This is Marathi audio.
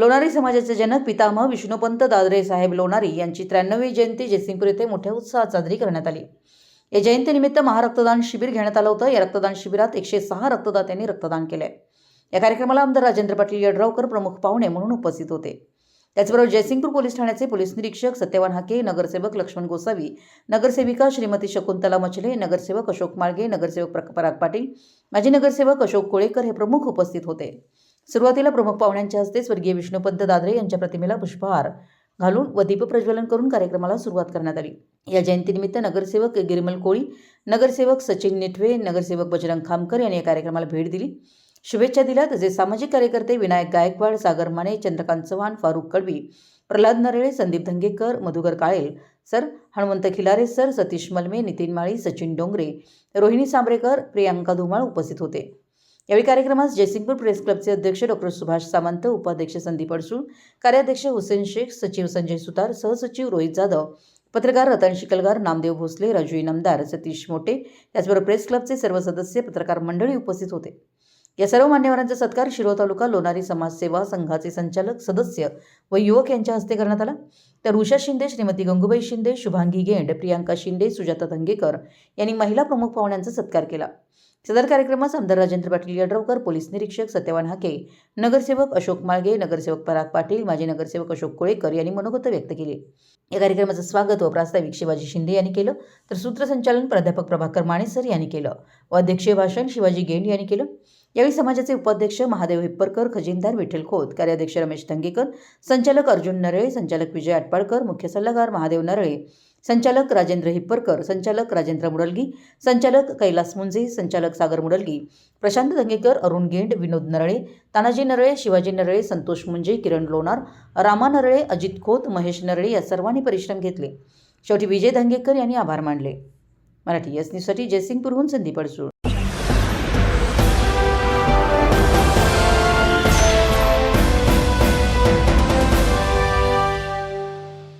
लोणारी समाजाचे जनक पितामह विष्णुपंत दादरे साहेब लोणारी यांची 93वी जयंती जयसिंगपूर येथे मोठ्या उत्साहात साजरी करण्यात आली। या जयंतीनिमित्त महारक्तदान शिबिर घेण्यात आलं होतं। या रक्तदान शिबिरात 106 रक्तदात्यांनी रक्तदान केले। या कार्यक्रमाला आमदार राजेंद्र पाटील यड्रावकर प्रमुख पाहुणे म्हणून उपस्थित होते। त्याचबरोबर जयसिंगपूर पोलीस ठाण्याचे पोलीस निरीक्षक सत्यवान हाके, नगरसेवक लक्ष्मण गोसावी, नगरसेविका श्रीमती शकुंतला मचले, नगरसेवक अशोक माळगे, नगरसेवक पराग पाटील, माजी नगरसेवक अशोक कोळेकर हे प्रमुख उपस्थित होते। सुरुवातीला प्रमुख पाहुण्यांच्या हस्ते स्वर्गीय विष्णुपंत दादरे यांच्या प्रतिमेला पुष्पहार घालून व दीप प्रज्वलन करून कार्यक्रमाला सुरुवात करण्यात आली। या जयंतीनिमित्त नगरसेवक गिरिमल कोळी, नगरसेवक सचिन निठवे, नगरसेवक बजरंग खामकर यांनी या कार्यक्रमाला भेट दिली, शुभेच्छा दिल्या। तसेच सामाजिक कार्यकर्ते विनायक गायकवाड, सागर माने, चंद्रकांत चव्हाण, फारुख कळवी, प्रल्हाद नरळे, संदीप धंगेकर, मधुकर काळेल सर, हनुमंत खिलारे सर, सतीश मलमे, नितीन माळी, सचिन डोंगरे, रोहिणी सांबरेकर, प्रियांका धुमाळ उपस्थित होते। यावेळी कार्यक्रमास जयसिंगपूर प्रेस क्लबचे अध्यक्ष डॉ. सुभाष सामंत, उपाध्यक्ष संदीप अडसूळ, कार्याध्यक्ष हुसेन शेख, सचिव संजय सुतार, सहसचिव रोहित जाधव, पत्रकार रतन शिकलगार, नामदेव भोसले, राजू इनामदार, सतीश मोटे, त्याचबरोबर प्रेस क्लबचे सर्व सदस्य, पत्रकार मंडळी उपस्थित होते। या सर्व मान्यवरांचा सत्कार शिरोळ तालुका लोणारी समाजसेवा संघाचे संचालक, सदस्य व युवक यांच्या हस्ते करण्यात आला। तर उषा शिंदे, श्रीमती गंगूबाई शिंदे, शुभांगी गेंड, प्रियांका शिंदे, सुजाता धंगेकर यांनी महिला प्रमुख पाहुण्यांचा सत्कार केला। सदर कार्यक्रमास आमदार राजेंद्र पाटील यड्रावकर, पोलीस निरीक्षक सत्यवान हाके, नगरसेवक अशोक माळगे, नगरसेवक पराग पाटील, माजी नगरसेवक अशोक कोळेकर यांनी मनोगत व्यक्त केले। या कार्यक्रमाचं स्वागत व प्रास्ताविक शिवाजी शिंदे यांनी केलं, तर सूत्रसंचालन प्राध्यापक प्रभाकर मानेसर यांनी केलं व अध्यक्षीय भाषण शिवाजी गेंड यांनी केलं। यावेळी समाजाचे उपाध्यक्ष महादेव हिप्परकर, खजिनदार विठ्ठल खोत, कार्याध्यक्ष रमेश धंगेकर, संचालक अर्जुन नरळे, संचालक विजय आटपाळकर, मुख्य सल्लागार महादेव नरळे, संचालक राजेंद्र हिप्परकर, संचालक राजेंद्र मुडलगी, संचालक कैलास मुंजे, संचालक सागर मुडलगी, प्रशांत धंगेकर, अरुण गेंड, विनोद नरळे, तानाजी नरळे, शिवाजी नरळे, संतोष मुंजे, किरण लोणार, रामा नरळे, अजित खोत, महेश नरळे या सर्वांनी परिश्रम घेतले। शेवटी विजय धंगेकर यांनी आभार मानले। मराठी न्यूजसाठी जयसिंगपूरहून संदीप अडसूळ।